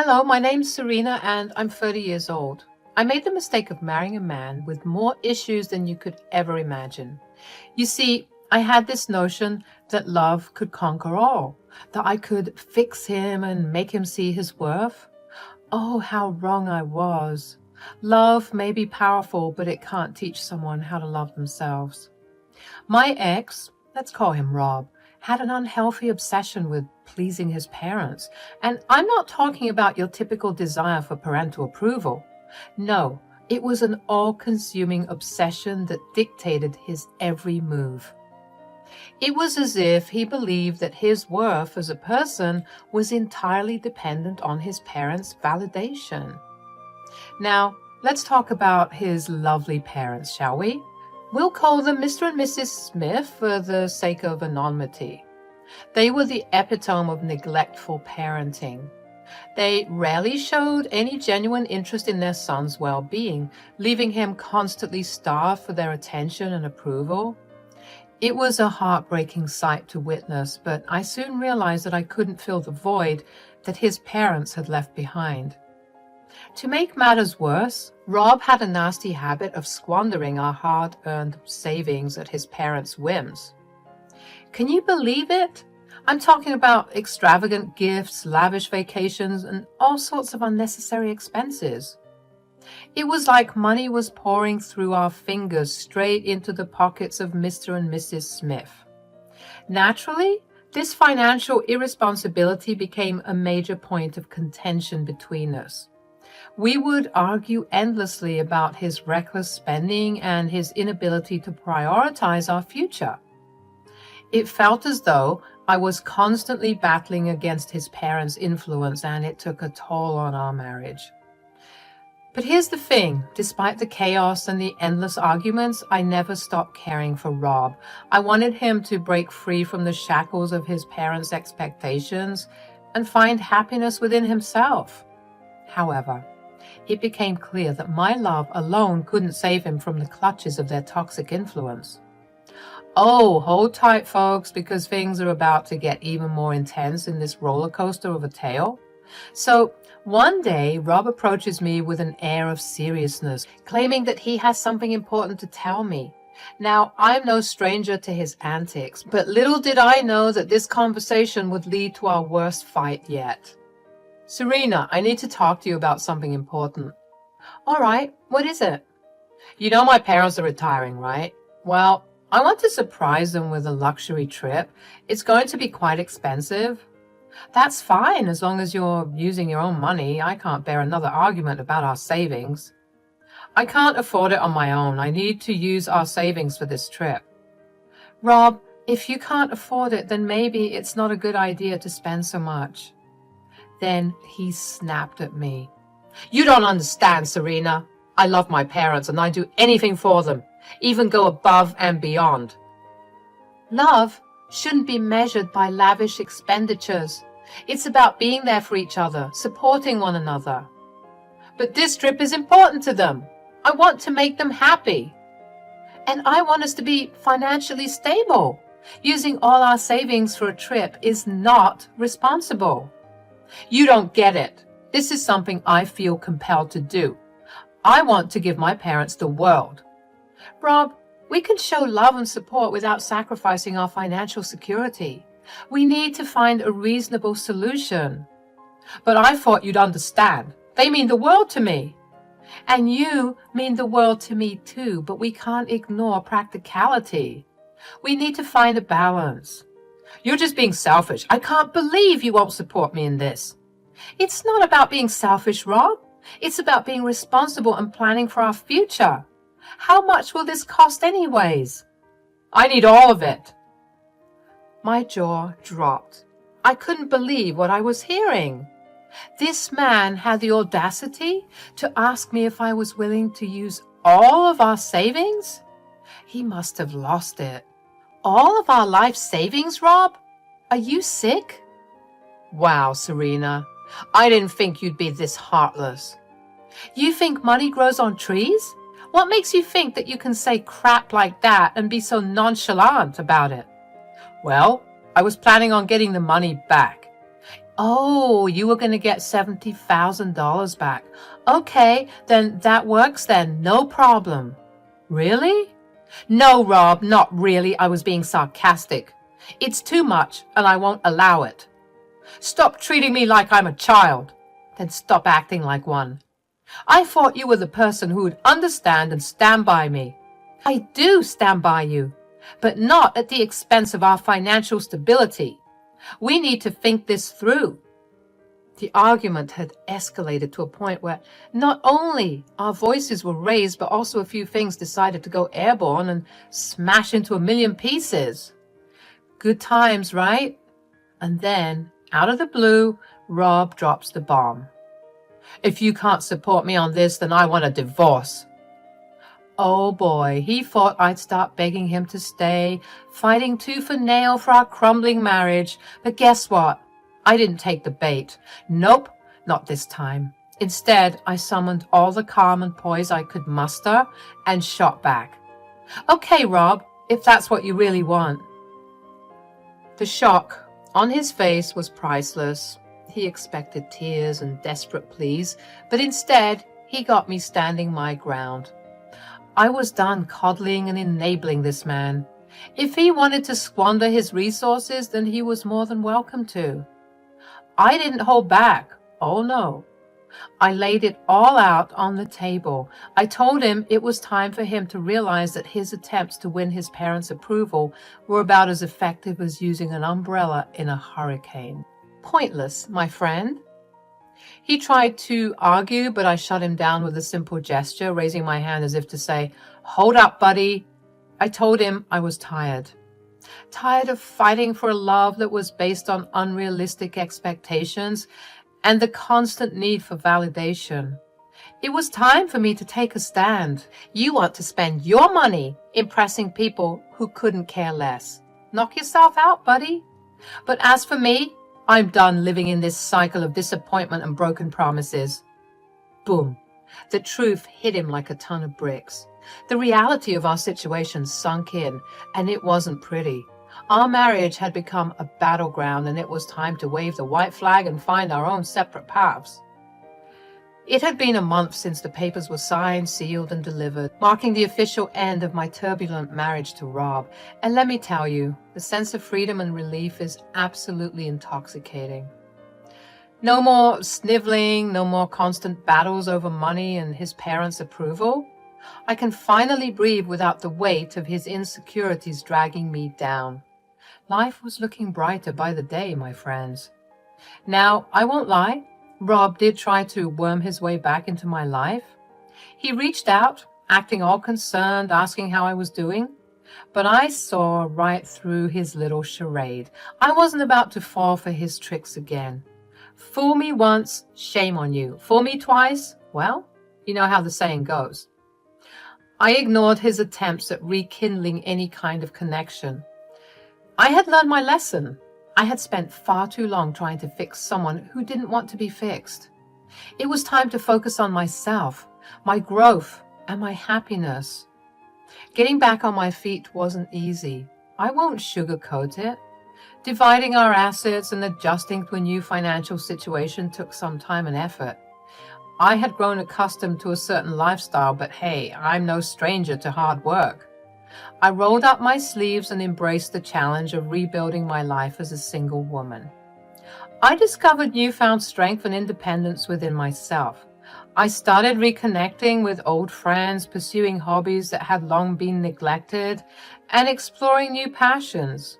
Hello, my name's Serena and I'm 30 years old. I made the mistake of marrying a man with more issues than you could ever imagine. You see, I had this notion that love could conquer all, that I could fix him and make him see his worth. Oh, how wrong I was. Love may be powerful, but it can't teach someone how to love themselves. My ex, let's call him Rob, had an unhealthy obsession with pleasing his parents. And I'm not talking about your typical desire for parental approval. No, it was an all-consuming obsession that dictated his every move. It was as if he believed that his worth as a person was entirely dependent on his parents' validation. Now, let's talk about his lovely parents, shall we? We'll call them Mr. and Mrs. Smith for the sake of anonymity. They were the epitome of neglectful parenting. They rarely showed any genuine interest in their son's well-being, leaving him constantly starved for their attention and approval. It was a heartbreaking sight to witness, but I soon realized that I couldn't fill the void that his parents had left behind. To make matters worse, Rob had a nasty habit of squandering our hard-earned savings at his parents' whims. Can you believe it? I'm talking about extravagant gifts, lavish vacations, and all sorts of unnecessary expenses. It was like money was pouring through our fingers straight into the pockets of Mr. and Mrs. Smith. Naturally, this financial irresponsibility became a major point of contention between us. We would argue endlessly about his reckless spending and his inability to prioritize our future. It felt as though I was constantly battling against his parents' influence, and it took a toll on our marriage. But here's the thing, despite the chaos and the endless arguments, I never stopped caring for Rob. I wanted him to break free from the shackles of his parents' expectations and find happiness within himself. However, it became clear that my love alone couldn't save him from the clutches of their toxic influence. Oh, hold tight, folks, because things are about to get even more intense in this roller coaster of a tale. So, one day, Rob approaches me with an air of seriousness, claiming that he has something important to tell me. Now, I'm no stranger to his antics, but little did I know that this conversation would lead to our worst fight yet. Serena, I need to talk to you about something important. All right, what is it? You know my parents are retiring, right? Well, I want to surprise them with a luxury trip. It's going to be quite expensive. That's fine as long as you're using your own money. I can't bear another argument about our savings. I can't afford it on my own. I need to use our savings for this trip. Rob, if you can't afford it, then maybe it's not a good idea to spend so much. Then he snapped at me. You don't understand, Serena. I love my parents and I'd do anything for them, even go above and beyond. Love shouldn't be measured by lavish expenditures. It's about being there for each other, supporting one another. But this trip is important to them. I want to make them happy. And I want us to be financially stable. Using all our savings for a trip is not responsible. You don't get it. This is something I feel compelled to do. I want to give my parents the world. Rob, we can show love and support without sacrificing our financial security. We need to find a reasonable solution. But I thought you'd understand. They mean the world to me. And you mean the world to me too, but we can't ignore practicality. We need to find a balance. You're just being selfish. I can't believe you won't support me in this. It's not about being selfish, Rob. It's about being responsible and planning for our future. How much will this cost anyways? I need all of it. My jaw dropped. I couldn't believe what I was hearing. This man had the audacity to ask me if I was willing to use all of our savings? He must have lost it. All of our life savings, Rob? Are you sick? Wow, Serena. I didn't think you'd be this heartless. You think money grows on trees? What makes you think that you can say crap like that and be so nonchalant about it? Well, I was planning on getting the money back. Oh, you were going to get $70,000 back. Okay, then that works then. No problem. Really? No, Rob, not really. I was being sarcastic. It's too much, and I won't allow it. Stop treating me like I'm a child. Then stop acting like one. I thought you were the person who would understand and stand by me. I do stand by you, but not at the expense of our financial stability. We need to think this through. The argument had escalated to a point where not only our voices were raised, but also a few things decided to go airborne and smash into a million pieces. Good times, right? And then, out of the blue, Rob drops the bomb. If you can't support me on this, then I want a divorce. Oh boy, he thought I'd start begging him to stay, fighting tooth and nail for our crumbling marriage. But guess what? I didn't take the bait. Nope, not this time. Instead, I summoned all the calm and poise I could muster and shot back. Okay, Rob, if that's what you really want. The shock on his face was priceless. He expected tears and desperate pleas, but instead, he got me standing my ground. I was done coddling and enabling this man. If he wanted to squander his resources, then he was more than welcome to. I didn't hold back. Oh no. I laid it all out on the table. I told him it was time for him to realize that his attempts to win his parents' approval were about as effective as using an umbrella in a hurricane. Pointless, my friend. He tried to argue, but I shut him down with a simple gesture, raising my hand as if to say, "Hold up, buddy." I told him I was tired. Tired of fighting for a love that was based on unrealistic expectations and the constant need for validation. It was time for me to take a stand. You want to spend your money impressing people who couldn't care less. Knock yourself out, buddy. But as for me, I'm done living in this cycle of disappointment and broken promises. Boom. The truth hit him like a ton of bricks. The reality of our situation sunk in, and it wasn't pretty. Our marriage had become a battleground, and it was time to wave the white flag and find our own separate paths. It had been a month since the papers were signed, sealed, and delivered, marking the official end of my turbulent marriage to Rob. And let me tell you, the sense of freedom and relief is absolutely intoxicating. No more sniveling, no more constant battles over money and his parents' approval. I can finally breathe without the weight of his insecurities dragging me down. Life was looking brighter by the day, my friends. Now, I won't lie. Rob did try to worm his way back into my life. He reached out, acting all concerned, asking how I was doing. But I saw right through his little charade. I wasn't about to fall for his tricks again. Fool me once, shame on you. Fool me twice, well, you know how the saying goes. I ignored his attempts at rekindling any kind of connection. I had learned my lesson. I had spent far too long trying to fix someone who didn't want to be fixed. It was time to focus on myself, my growth, and my happiness. Getting back on my feet wasn't easy. I won't sugarcoat it. Dividing our assets and adjusting to a new financial situation took some time and effort. I had grown accustomed to a certain lifestyle, but hey, I'm no stranger to hard work. I rolled up my sleeves and embraced the challenge of rebuilding my life as a single woman. I discovered newfound strength and independence within myself. I started reconnecting with old friends, pursuing hobbies that had long been neglected, and exploring new passions.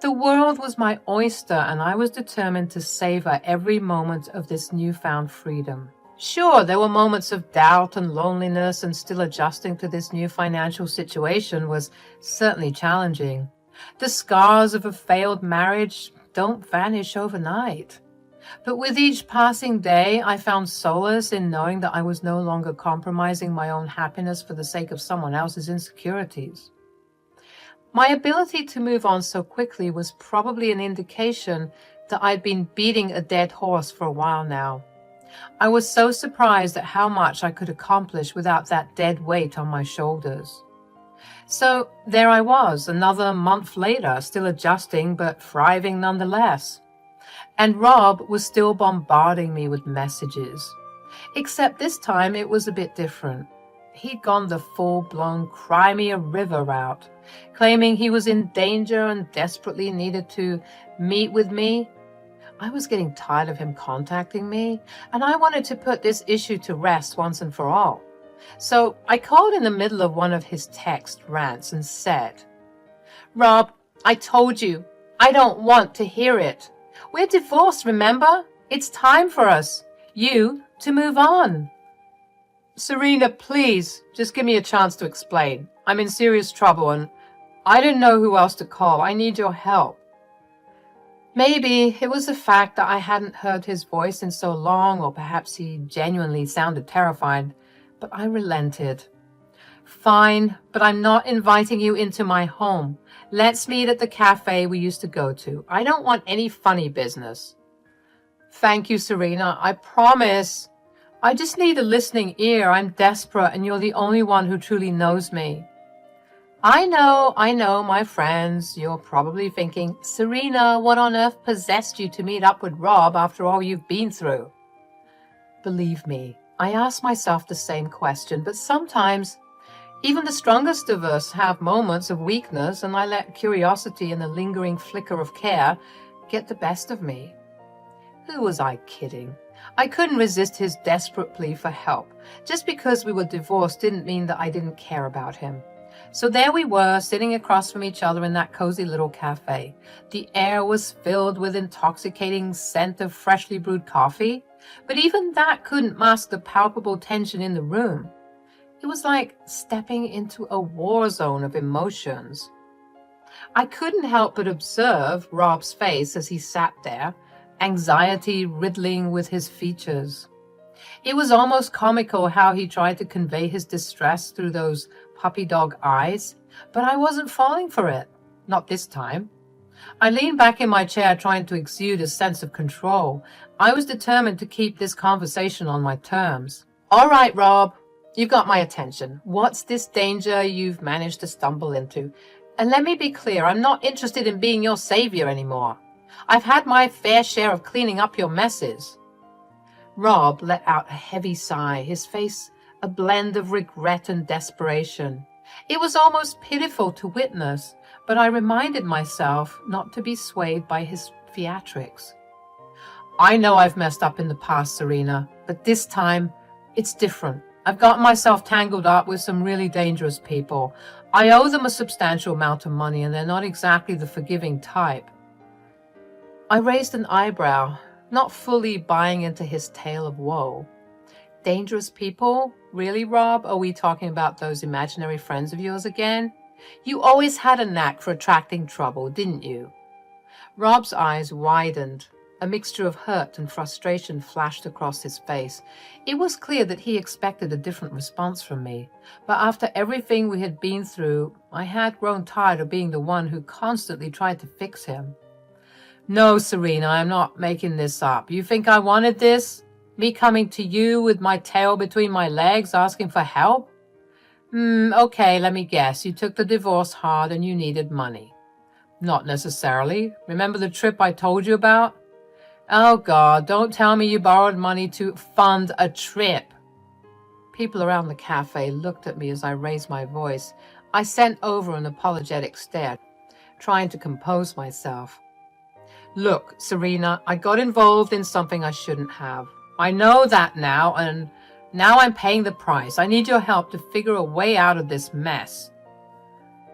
The world was my oyster, and I was determined to savor every moment of this newfound freedom. Sure, there were moments of doubt and loneliness, and still adjusting to this new financial situation was certainly challenging. The scars of a failed marriage don't vanish overnight. But with each passing day, I found solace in knowing that I was no longer compromising my own happiness for the sake of someone else's insecurities. My ability to move on so quickly was probably an indication that I'd been beating a dead horse for a while now. I was so surprised at how much I could accomplish without that dead weight on my shoulders. So there I was, another month later, still adjusting but thriving nonetheless. And Rob was still bombarding me with messages. Except this time it was a bit different. He'd gone the full-blown cry me a river route, claiming he was in danger and desperately needed to meet with me. I was getting tired of him contacting me, and I wanted to put this issue to rest once and for all. So I called in the middle of one of his text rants and said, "Rob, I told you, I don't want to hear it. We're divorced, remember? It's time for us, you, to move on." "Serena, please, just give me a chance to explain. I'm in serious trouble and I didn't know who else to call. I need your help." Maybe it was the fact that I hadn't heard his voice in so long, or perhaps he genuinely sounded terrified, but I relented. "Fine, but I'm not inviting you into my home. Let's meet at the cafe we used to go to. I don't want any funny business." "Thank you, Serena. I promise. I just need a listening ear. I'm desperate, and you're the only one who truly knows me." I know, my friends. You're probably thinking, "Serena, what on earth possessed you to meet up with Rob after all you've been through?" Believe me, I ask myself the same question, but sometimes even the strongest of us have moments of weakness, and I let curiosity and the lingering flicker of care get the best of me. Who was I kidding? I couldn't resist his desperate plea for help. Just because we were divorced didn't mean that I didn't care about him. So there we were, sitting across from each other in that cozy little cafe. The air was filled with intoxicating scent of freshly brewed coffee, but even that couldn't mask the palpable tension in the room. It was like stepping into a war zone of emotions. I couldn't help but observe Rob's face as he sat there, anxiety riddling with his features. It was almost comical how he tried to convey his distress through those puppy dog eyes, but I wasn't falling for it. Not this time. I leaned back in my chair, trying to exude a sense of control. I was determined to keep this conversation on my terms. "All right, Rob, you've got my attention. What's this danger you've managed to stumble into? And let me be clear, I'm not interested in being your savior anymore. I've had my fair share of cleaning up your messes." Rob let out a heavy sigh, his face a blend of regret and desperation. It was almost pitiful to witness, but I reminded myself not to be swayed by his theatrics. "I know I've messed up in the past, Serena, but this time it's different. I've gotten myself tangled up with some really dangerous people. I owe them a substantial amount of money, and they're not exactly the forgiving type." I raised an eyebrow, not fully buying into his tale of woe. "Dangerous people? Really, Rob? Are we talking about those imaginary friends of yours again? You always had a knack for attracting trouble, didn't you?" Rob's eyes widened. A mixture of hurt and frustration flashed across his face. It was clear that he expected a different response from me, but after everything we had been through, I had grown tired of being the one who constantly tried to fix him. "No, Serena, I'm not making this up. You think I wanted this? Me coming to you with my tail between my legs asking for help? Okay, let me guess. You took the divorce hard and you needed money." "Not necessarily. Remember the trip I told you about?" "Oh, God, don't tell me you borrowed money to fund a trip." People around the cafe looked at me as I raised my voice. I sent over an apologetic stare, trying to compose myself. "Look, Serena, I got involved in something I shouldn't have. I know that now, and now I'm paying the price. I need your help to figure a way out of this mess."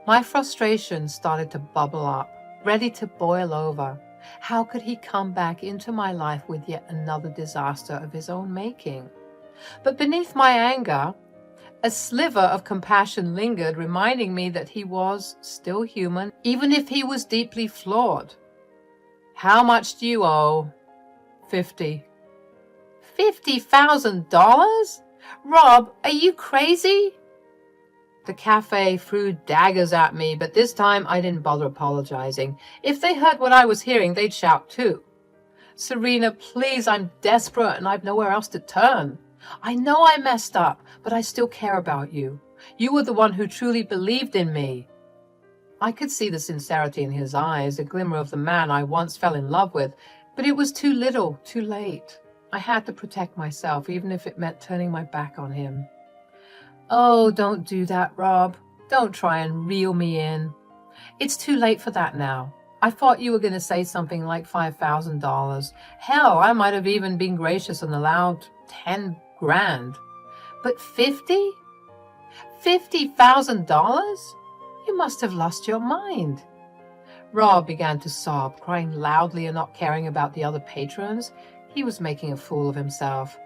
My frustration started to bubble up, ready to boil over. How could he come back into my life with yet another disaster of his own making? But beneath my anger, a sliver of compassion lingered, reminding me that he was still human, even if he was deeply flawed. "How much do you owe?" 50. $50,000? Rob, are you crazy?" The cafe threw daggers at me, but this time I didn't bother apologizing. If they heard what I was hearing, they'd shout too. "Serena, please, I'm desperate and I've nowhere else to turn. I know I messed up, but I still care about you. You were the one who truly believed in me." I could see the sincerity in his eyes, a glimmer of the man I once fell in love with, But it was too little, too late. I had to protect myself, even if it meant turning my back on him. Oh, don't do that, Rob. Don't try and reel me in. It's too late for that now. I thought you were going to say something like $5,000. Hell, I might have even been gracious and allowed 10 grand. But 50? $50,000? You must have lost your mind. Rob began to sob, crying loudly and not caring about the other patrons. He was making a fool of himself.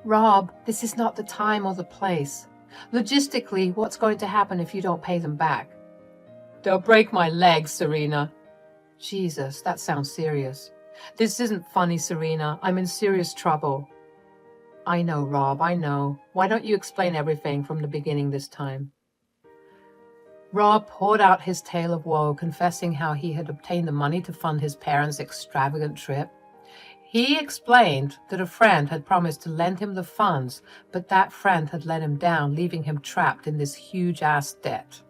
Rob, this is not the time or the place. Logistically, what's going to happen if you don't pay them back? They'll break my legs, Serena. Jesus, that sounds serious. This isn't funny, Serena. I'm in serious trouble. I know, Rob, I know. Why don't you explain everything from the beginning this time? Rob poured out his tale of woe, confessing how he had obtained the money to fund his parents' extravagant trip. He explained that a friend had promised to lend him the funds, but that friend had let him down, leaving him trapped in this huge-ass debt.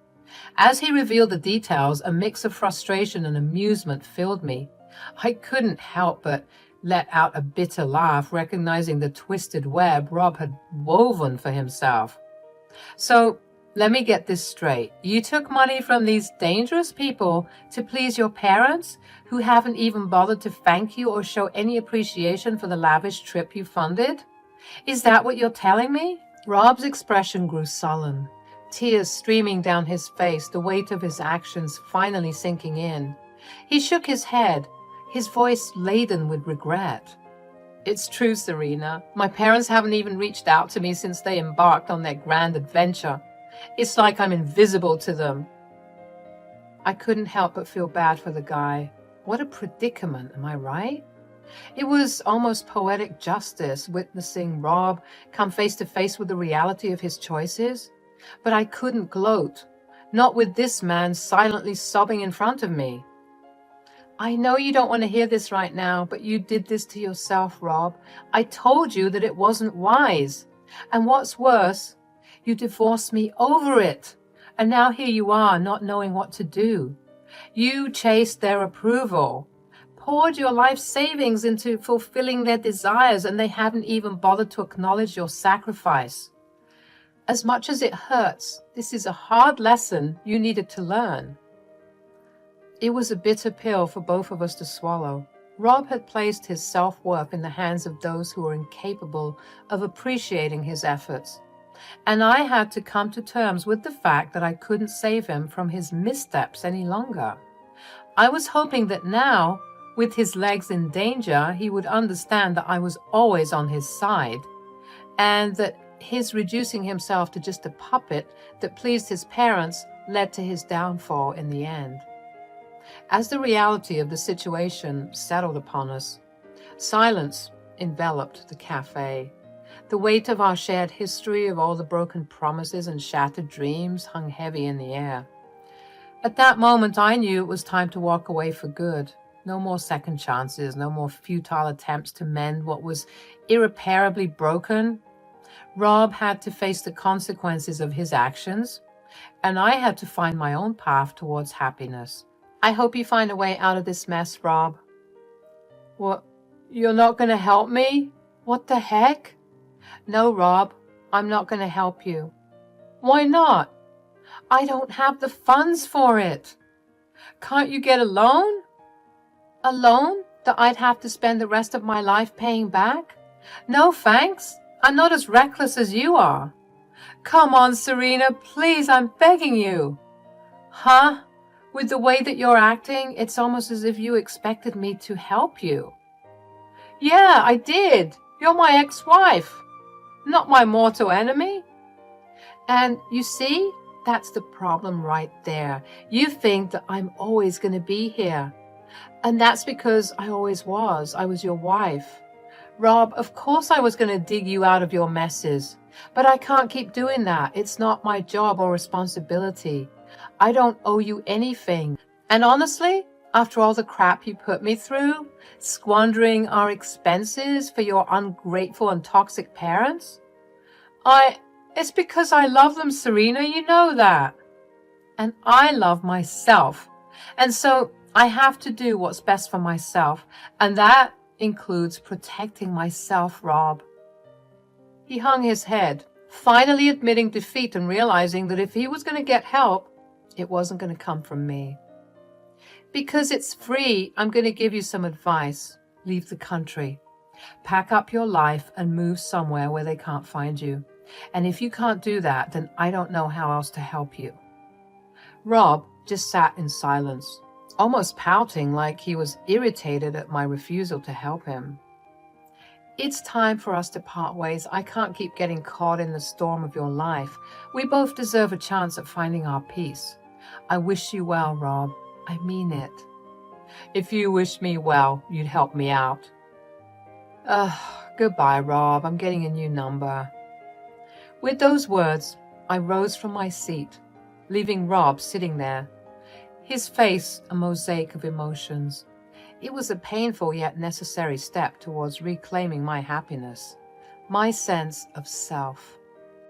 As he revealed the details, a mix of frustration and amusement filled me. I couldn't help but let out a bitter laugh, recognizing the twisted web Rob had woven for himself. So, let me get this straight. You took money from these dangerous people to please your parents, who haven't even bothered to thank you or show any appreciation for the lavish trip you funded? Is that what you're telling me? Rob's expression grew sullen, tears streaming down his face, the weight of his actions finally sinking in. He shook his head, his voice laden with regret. It's true, Serena. My parents haven't even reached out to me since they embarked on their grand adventure. It's like I'm invisible to them. I couldn't help but feel bad for the guy. What a predicament, am I right? It was almost poetic justice witnessing Rob come face to face with the reality of his choices. But I couldn't gloat, not with this man silently sobbing in front of me. I know you don't want to hear this right now, but you did this to yourself, Rob. I told you that it wasn't wise. And what's worse, you divorced me over it. And now here you are, not knowing what to do. You chased their approval, poured your life savings into fulfilling their desires, and they haven't even bothered to acknowledge your sacrifice. As much as it hurts, this is a hard lesson you needed to learn. It was a bitter pill for both of us to swallow. Rob had placed his self-worth in the hands of those who were incapable of appreciating his efforts. And I had to come to terms with the fact that I couldn't save him from his missteps any longer. I was hoping that now, with his legs in danger, he would understand that I was always on his side, and that his reducing himself to just a puppet that pleased his parents led to his downfall in the end. As the reality of the situation settled upon us, silence enveloped the cafe. The weight of our shared history, of all the broken promises and shattered dreams, hung heavy in the air. At that moment, I knew it was time to walk away for good. No more second chances, no more futile attempts to mend what was irreparably broken. Rob had to face the consequences of his actions, and I had to find my own path towards happiness. I hope you find a way out of this mess, Rob. What? You're not going to help me? What the heck? No, Rob, I'm not going to help you. Why not? I don't have the funds for it. Can't you get a loan? A loan that I'd have to spend the rest of my life paying back? No, thanks. I'm not as reckless as you are. Come on, Serena, please, I'm begging you. Huh? With the way that you're acting, it's almost as if you expected me to help you. Yeah, I did. You're my ex-wife, not my mortal enemy. And you see, that's the problem right there. You think that I'm always going to be here. And that's because I always was. I was your wife. Rob, of course I was going to dig you out of your messes. But I can't keep doing that. It's not my job or responsibility. I don't owe you anything. And honestly, after all the crap you put me through, squandering our expenses for your ungrateful and toxic parents, it's because I love them, Serena, you know that. And I love myself. And so I have to do what's best for myself, and that includes protecting myself, Rob. He hung his head, finally admitting defeat and realizing that if he was going to get help, it wasn't going to come from me. Because it's free, I'm going to give you some advice. Leave the country. Pack up your life and move somewhere where they can't find you. And if you can't do that, then I don't know how else to help you. Rob just sat in silence, almost pouting like he was irritated at my refusal to help him. It's time for us to part ways. I can't keep getting caught in the storm of your life. We both deserve a chance at finding our peace. I wish you well, Rob. I mean it. If you wish me well, you'd help me out. Goodbye, Rob. I'm getting a new number. With those words, I rose from my seat, leaving Rob sitting there, his face a mosaic of emotions. It was a painful yet necessary step towards reclaiming my happiness, my sense of self.